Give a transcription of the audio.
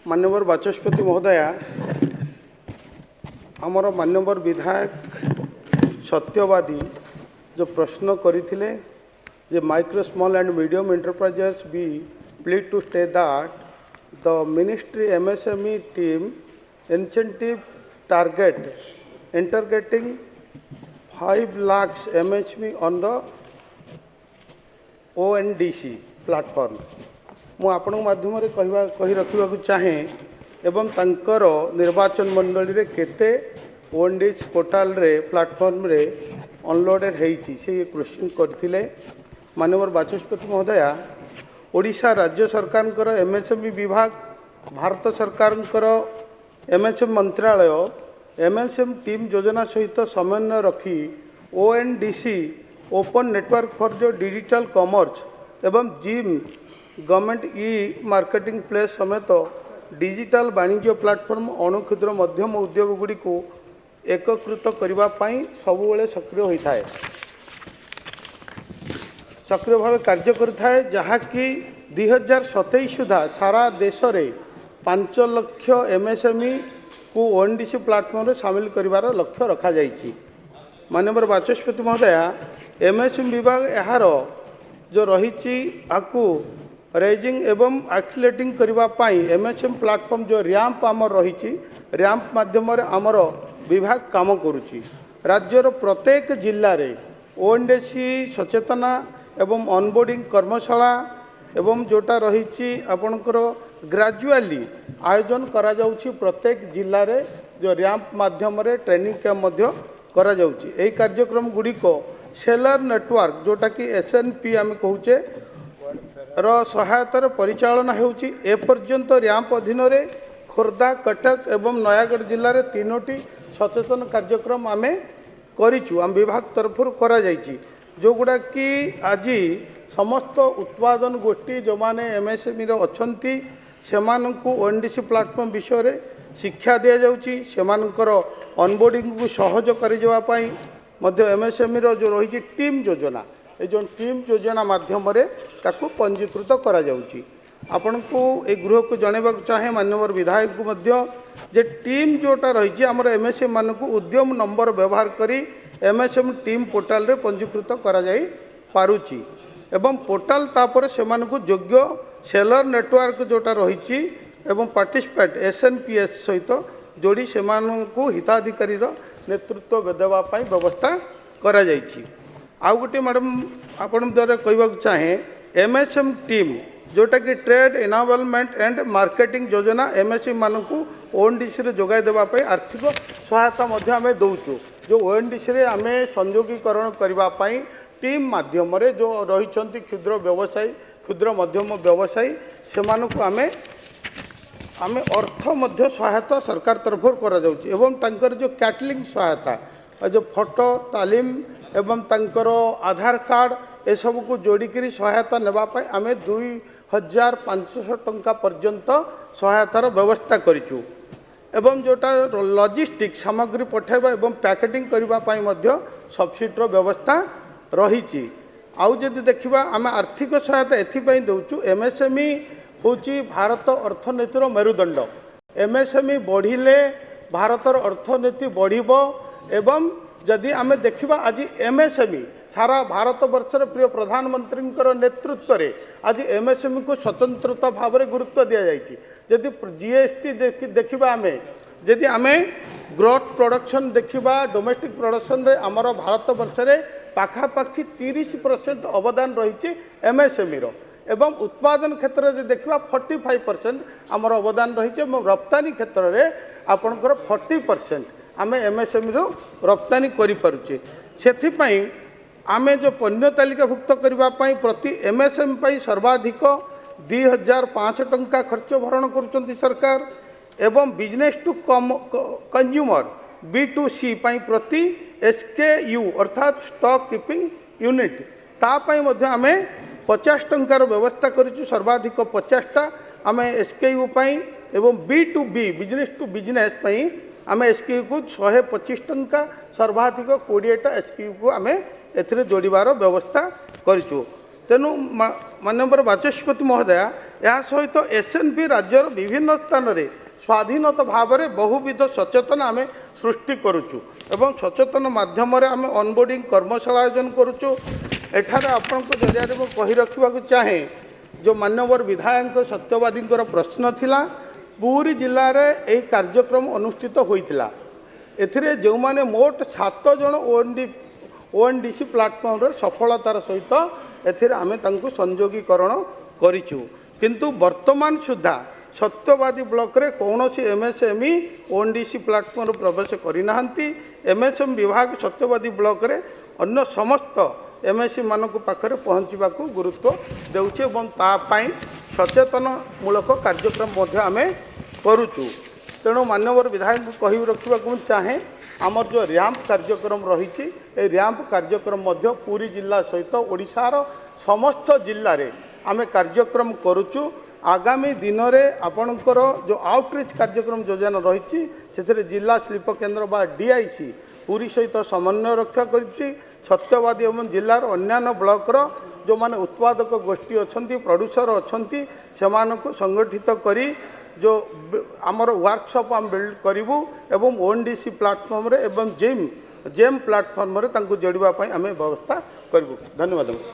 माननीय बाचस्पति महोदया आमर माननीय विधायक सत्यवादी जो प्रश्न करते जे micro small and medium enterprises be pleased to stay that the ministry MSME team incentive target integrating 5 lakhs MSME on the ONDC platform मु आपण माध्यम कही रखा चाहे एवं तंकर निर्वाचन मंडली रे केते ONDC पोर्टाल रे प्लेटफॉर्म रे अनलोडेड होती से क्वेश्चन करथिले माननीय बाचस्पति महोदया ओडिशा राज्य सरकार MSME विभाग भारत सरकार MSME मंत्रालय MSME टीम योजना सहित समन्वय रखी ONDC ओपन नेटवर्क फॉर जो डिजिटल कॉमर्स एवं जिम गवर्नमेंट मार्केटिंग प्लेस समेत डिजिटल वाणिज्य प्लेटफॉर्म अणु क्षुद्र मध्यम उद्योग गुड़ी को एकत्रित करने सबुले सक्रिय होता है सक्रिय भाव कार्य करें जहाँकि 2027 सुधा सारा देश में 5 लाख MSME को ONDC प्लेटफॉर्म सामिल कर लक्ष्य रखा जाइए। माननीय बाचस्पति महोदया MSME विभाग यार जो रही रेजिंग एवं एक्सीलेटिंग करने MSME प्लेटफॉर्म जो रैंप आमर रही रैंप माध्यम आमर विभाग काम करुच्ची राज्यर प्रत्येक जिले में ONDC सचेतना एवं ऑनबोर्डिंग कर्मशाला एवं जोटा रही आपणकर ग्रेजुअली आयोजन करा जाउछि प्रत्येक जिले रे जो रैंप माध्यम ट्रेनिंग कैंप करा जाउछि। एही कार्यक्रम गुड़िक सेलर नेटवर्क जोटा कि SNP आम कहूचे सहायतार परिचालना होउछि। एपर्यंत रैंप अधीन रे खोर्धा कटक एवं नयागढ़ जिले में 3टी सचेतन कार्यक्रम आम करिछु आम विभाग तरफ करा जाइछि जो गुड़ा कि आज समस्त उत्पादन गोष्ठी जो माने MSME अच्छी से ONDC प्लेटफॉर्म विषय रे शिक्षा दि जाउछि सेमानकर ऑनबोर्डिंग को सहज करवाई MSME जो रही टीम योजना ये जो टीम योजना माध्यम ताकू पंजीकृत करा जाउछि। आपण को ए गृह को जनवा चाहे माननीय विधायक को जे टीम जोटा रही आमर MSME मान को उद्यम नंबर व्यवहार करी MSME टीम पोर्टाल रे पंजीकृत करा जाई पारुछि एवं पोर्टाल तापर से योग्य सेलर नेटवर्क जोटा रही एवं पार्टिसिपेट SNPS सहित जोड़ी से हिताधिकारी नेतृत्व देवाई व्यवस्था करा जाइछि। आउ गोटे मैडम आपण द्वारा कहवा चाहे MSME टीम जोटा कि ट्रेड एनाबलमेंट एंड मार्केटिंग योजना MSME मान को ONDC रे जोगाई देवाई आर्थिक सहायता आम दौचु जो ONDC रे आम संयोगीकरण करने टीम माध्यम जो रही क्षुद्र व्यवसायी क्षुद्र मध्यम व्यवसायी से आम अर्थ मध्य सहायता सरकार तरफ करा जाउछि एवं तांकर जो कैटलिंग सहायता जो फोटो तालीम एवं तांकर आधार कार्ड ए सब को जोड़िकी सहायता नेबापाई आम 2500 टंका पर्यंत सहायतार व्यवस्था करिछु एवं जोटा लॉजिस्टिक सामग्री पठाइबा एवं पैकेटिंग करने सब्सिडीर व्यवस्था रही। आउ जदि देखा आम आर्थिक सहायता एथिपाई दौचु MSME होची भारत अर्थनीतिर मेरुदंड MSME बढ़िले भारतर अर्थनीति बढ़िबो एवं जदि आम देखा आज MSME सारा भारत वर्षर प्रिय प्रधानमंत्री नेतृत्व रे आज MSME को स्वतंत्रता भाव में गुरुत्व दि जाइए। जदि GST देखा आम जदि आम ग्रोथ प्रोडक्शन देखा डोमेस्टिक प्रोडक्शन रे आमर भारत वर्ष रे पाखापाखि 30% अवदान रही MSME एवं उत्पादन क्षेत्र में देखा 45% आमर अवदान रही रप्तानी क्षेत्र में आपणकर 40% आम MSME रप्तानी करें से आम जो पण्य तालिकाभुक्त करने प्रति MSME सर्वाधिक 2500 टंका खर्च भरण कर सरकार एवं बिजनेस टू कंज्यूमर B2C प्रति SKU अर्थात स्टॉक कीपिंग यूनिट तापाई आम 50 टंकार व्यवस्था करूँ सर्वाधिक 50टा आम SKU एवं B2B बिजनेस टू बिजनेस आम SKU को 125 टंका सर्वाधिक 20टा SKU को आम ए जोड़बार व्यवस्था करूँ। तेणु माननीय बाचस्पति महोदय या सहित एसएनपी राज्यर विभिन्न स्थान में स्वाधीनता भाव में बहुविध सचेतन आम सृष्टि करुचु एवं सचेतन माध्यम आम अनबोर्डिंग कर्मशाला आयोजन करुचु। एठारे आपण जरिया कही रखा चाहे जो माननीय विधायक सत्यवादी प्रश्न थिला पूरी जिले में यही कार्यक्रम अनुष्ठित होता एथिरे जो माने मोट 7 जन ओएनडीसी प्लाटफर्म रे सफलतार सहित एथिरे आमे तांको संयोगीकरण करिछु किंतु वर्तमान सुधा सत्यवादी ब्लॉक रे कौनसी एमएसएमई ओएनडीसी प्लाटफर्म प्रवेश करिनाहंती। एमएसएम विभाग सत्यवादी ब्लॉक रे अन्य समस्त एमएससी मानक पाखरे पहुँचवा गुरुत्व देउछि एवं तापाई सचेतनमूलक कार्यक्रम मध्य आमे करुचु। तेणु माननीय विधायक कही रखा चाहे आमर जो रैंप कार्यक्रम रही रैंप कार्यक्रम मध्य पूरी जिला सहित ओडिशार समस्त जिले में आम कार्यक्रम करुचु। आगामी दिन में आपणकर जो आउटरीच कार्यक्रम योजना रही से जिला शिल्प केन्द्र बा डीआईसी पूरी सहित समन्वय रक्षा करिछि। सत्यवादी एवं जिलार अन्यान्य ब्लॉकर जो माने उत्पादक गोष्ठी अच्छा प्रोड्यूसर अच्छा से संगठित करी जो आमर वर्कशॉप आम बिल्ड करूँ एवं ओएनडीसी प्लाटफर्म रे एवं जेम प्लाटफर्म रे तांको जोड़िबा पई आमे व्यवस्था करूँ। धन्यवाद।